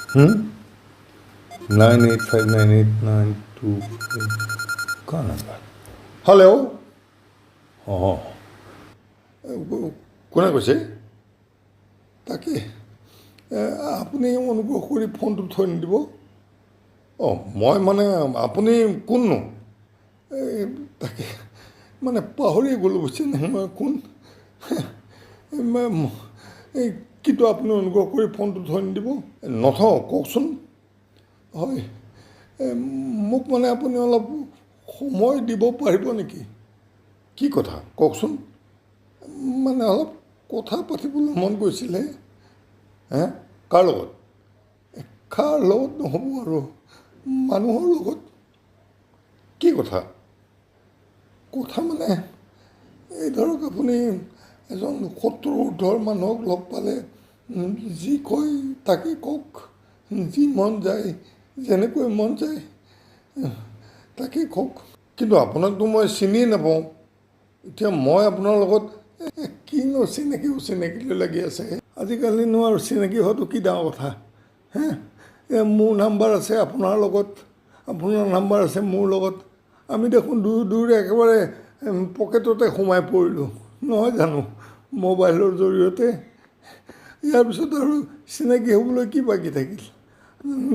985989 কাৰ number? Hello', অঁ কোনে কৈছে? তাকে আপুনি অনুগ্ৰহ কৰি ফোনটো থৈ নিদিব। অঁ মই মানে আপুনি কোননো? তাকে মানে পাহৰি গ'লোঁ বুজিছেনে মই কোন। কিন্তু আপুনি অনুগ্ৰহ কৰি ফোনটো থৈ নিদিব। নথওঁ, কওকচোন। হয়, মোক মানে আপুনি অলপ সময় দিব পাৰিব নেকি? কি কথা কওকচোন। মানে অলপ কথা পাতিবলৈ মন গৈছিলে। হে কাৰ লগত? কাৰ লগত নহ'ব আৰু মানুহৰ লগত। কি কথা? কথা মানে এই ধৰক আপুনি এজন 70 ঊৰ্ধৰ মানুহক লগ পালে যি কয় তাকে কওক, যি মন যায়, যেনেকৈ মন যায় তাকেই কওক। কিন্তু আপোনাকতো মই চিনিয়ে নাপাওঁ। এতিয়া মই আপোনাৰ লগত কিনো চিনাকি অচিনাকিলৈ লাগি আছে। আজিকালিনো আৰু চিনাকি হোৱাটো কি ডাঙৰ কথা। হে মোৰ নাম্বাৰ আছে আপোনাৰ লগত, আপোনাৰ নাম্বাৰ আছে মোৰ লগত। আমি দেখোন দুয়োৰে একেবাৰে পকেটতে সোমাই পৰিলোঁ নহয় জানো, মোবাইলৰ জৰিয়তে। ইয়াৰ পিছত আৰু চিনাকি হ'বলৈ কি বাকী থাকিল?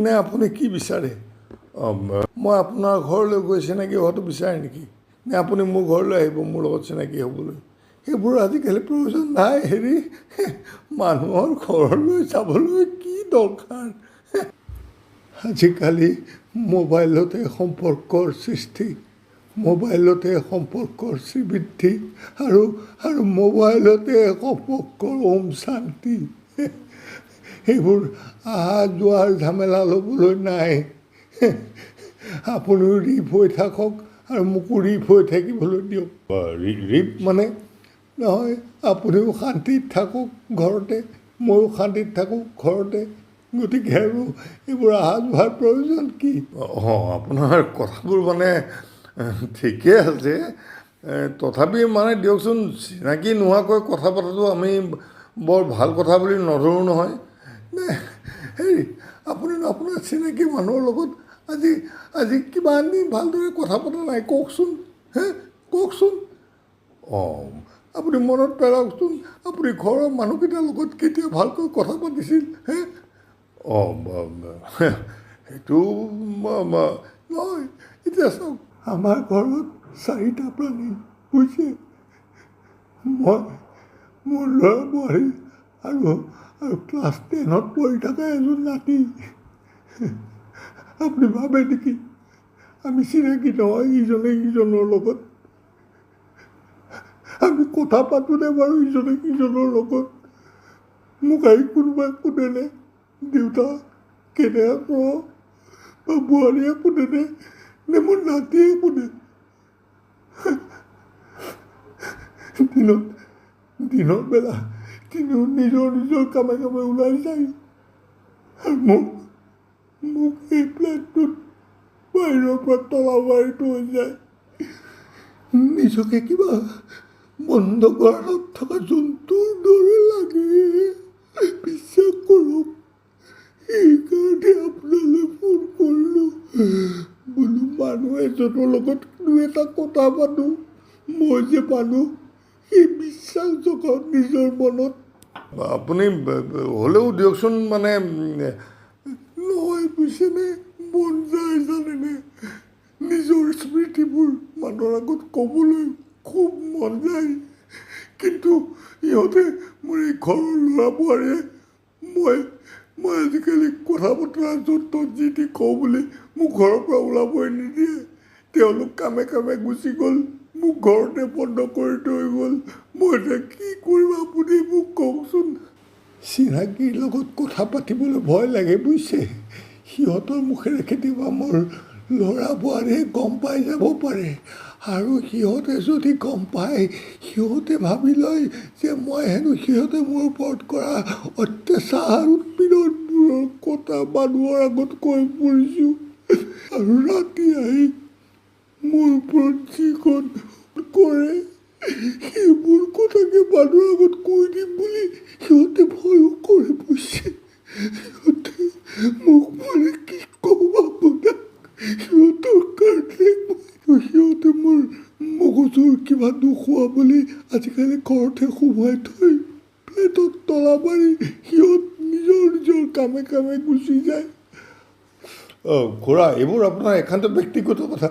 নে আপুনি কি বিচাৰে? মই আপোনাৰ ঘৰলৈ গৈ চিনাকি হোৱাটো বিচাৰে নেকি? নে আপুনি মোৰ ঘৰলৈ আহিব মোৰ লগত চিনাকি হ'বলৈ? সেইবোৰ আজিকালি প্ৰয়োজন নাই। হেৰি মানুহৰ ঘৰলৈ যাবলৈ কি দৰকাৰ? আজিকালি মোবাইলতে সম্পৰ্কৰ সৃষ্টি, মোবাইলতে সম্পৰ্কৰ শ্ৰীবৃদ্ধি আৰু মোবাইলতে সম্পৰ্কৰ ওম শান্তি। সেইবোৰ অহা যোৱাৰ ঝামেলা ল'বলৈ নাই। আপুনিও ৰিপ হৈ থাকক আৰু মোকো ৰিপ হৈ থাকিবলৈ দিয়ক। ৰিপ মানে নহয়, আপুনিও শান্তিত থাকক ঘৰতে, ময়ো শান্তিত থাকোঁ ঘৰতে। গতিকে আৰু এইবোৰ অহা যোৱাৰ প্ৰয়োজন কি? অঁ আপোনাৰ কথাবোৰ মানে ঠিকে আছে, তথাপি মানে দিয়কচোন, চিনাকি নোহোৱাকৈ কথা পতাটো আমি বৰ ভাল কথা বুলি নধৰোঁ নহয়। হেৰি আপুনিনো আপোনাৰ চিনাকি মানুহৰ লগত আজি কিমান দিন ভালদৰে কথা পতা নাই কওকচোন। কওকচোন। অঁ আপুনি মনত পেলাওকচোন, আপুনি ঘৰৰ মানুহকেইটাৰ লগত কেতিয়া ভালকৈ কথা পাতিছিল। অঁ সেইটো নহয়। এতিয়া চাওক, আমাৰ ঘৰত 4টা প্ৰাণী বুজিছে। মই, মোৰ ল'ৰা বোৱাৰী আৰু ক্লাছ 10ত পঢ়ি থকা এজন নাতি। আপুনি ভাবে নেকি আমি চিনাকি নহয় ইজনে সিজনৰ লগত? আমি কথা পাতোঁনে বাৰু ইজনে সিজনৰ লগত? মোক আহি কোনোবাই সোধেনে দেউতা কেনে আছ, বা বোৱাৰীয়ে সোধেনে, নে মোৰ নাতিয়ে সোধে? দিনৰ বেলা নিজৰ নিজৰ কামে ওলাই যায় আৰু মোক এই প্লেনটোত বাহিৰৰ পৰা তলা মাৰি থৈ যায়। নিজকে কিবা বন্ধ গঁড়ালত থকা জন্তুৰ দৰে লাগে। বিশ্বাস কৰক, সেইকাৰণে আপোনালৈ ফোন কৰিলোঁ। বোলো মানুহ এজনৰ লগত এটা কথা পাতোঁ। মই যে মানুহ সেই বিশ্বাস জগাওঁ নিজৰ মনত। আপুনি হ'লেও দিয়কচোন, মানে নহয় বুজিছেনে, মন যায় জানেনে, নিজৰ স্মৃতিবোৰ মানুহৰ আগত ক'বলৈ খুব মন যায়। কিন্তু ইহঁতে মোৰ এই ঘৰৰ ল'ৰা বোৱাৰীয়ে মই আজিকালি কথা বতৰা য'ত ত'ত যি টি কওঁ বুলি মোক ঘৰৰ পৰা ওলাবই নিদিয়ে। তেওঁলোক কামে গুচি গ'ল, মোক ঘৰতে বন্ধ কৰি থৈ গ'ল। মই এতিয়া কি কৰিম আপুনি মোক কওকচোন। চিনাকিৰ লগত কথা পাতিবলৈ ভয় লাগে বুজিছে। সিহঁতৰ মুখেৰে কেতিয়াবা মোৰ ল'ৰা বোৱাৰীয়ে গম পাই যাব পাৰে, আৰু সিহঁতে যদি গম পায়, সিহঁতে ভাবি লয় যে মই হেনো সিহঁতে মোৰ ওপৰত কৰা অত্যাচাৰ উৎপীড়নবোৰৰ কথা মানুহৰ আগত কৈ ফুৰিছোঁ, আৰু ৰাতি আহি মোৰ ওপৰত যিখন কৰে সেইবোৰ কথাকে মানুহৰ আগত কৈ দিম বুলি সিহঁতে ভয়ো কৰে বুজিছে। মোক মানে কি ক'ম আপোনাক, সিহঁতৰ কাৰণে সিহঁতে মোৰ মগজুৰ কিবা নোখোৱা বুলি আজিকালি ঘৰতে সোমাই থৈ প্লেটত তলা মাৰি সিহঁত নিজৰ কামে কামে গুচি যায়। খুৰা, এইবোৰ আপোনাৰ একান্ত ব্যক্তিগত কথা।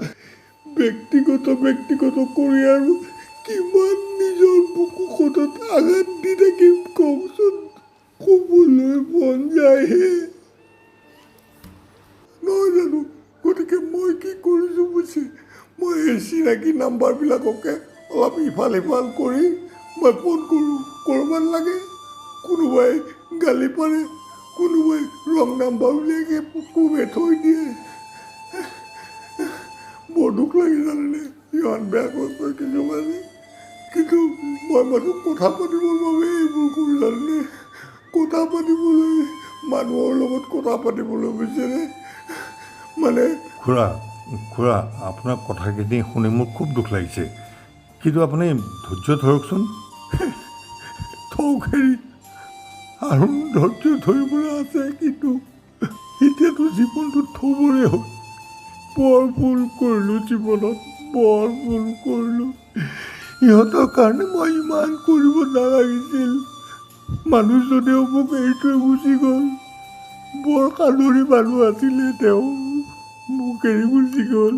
ব্যক্তিগত কৰি আৰু কিমান নিজৰ বুকুখনত আঘাত দি থাকিম কওকচোন, ক'বলৈ মন যায়হে নহয় জানো। গতিকে মই কি কৰিছোঁ বুজিছে, মই এই চিনাকি নাম্বাৰবিলাককে অলপ ইফাল সিফাল কৰি মই ফোন কৰোঁ। ক'ৰবাত লাগে কোনোবাই গালি পাৰে, কোনোবাই ৰং নাম্বাৰ উলিয়াই কোবে থৈ দিয়ে। বৰ দুখ লাগে জানেনে, ইমান বেয়াকৈ কয় কিছুমানে, কিন্তু মই মানুহ কথা পাতিবৰ বাবে এইবোৰ কৰি জানেনে, কথা পাতিবলৈ মানুহৰ লগত কথা পাতিবলৈ বিচাৰে মানে। খুৰা, আপোনাৰ কথাখিনি শুনি মোৰ খুব দুখ লাগিছে, কিন্তু আপুনি ধৈৰ্য ধৰকচোন। থওক হেৰি, আৰু ধৈৰ্য ধৰিবলৈ আছে, কিন্তু এতিয়াতো জীৱনটো থবৰে হ'ল। বৰ ভুল কৰিলোঁ জীৱনত, বৰ ভুল কৰিলোঁ। ইহঁতৰ কাৰণে মই ইমান কৰিব নালাগিছিল। মানুহজনেও মোক এৰি থৈ গুচি গ'ল। বৰ সাধৰী মানুহ আছিলে তেওঁ, মোক এৰি গুচি গ'ল।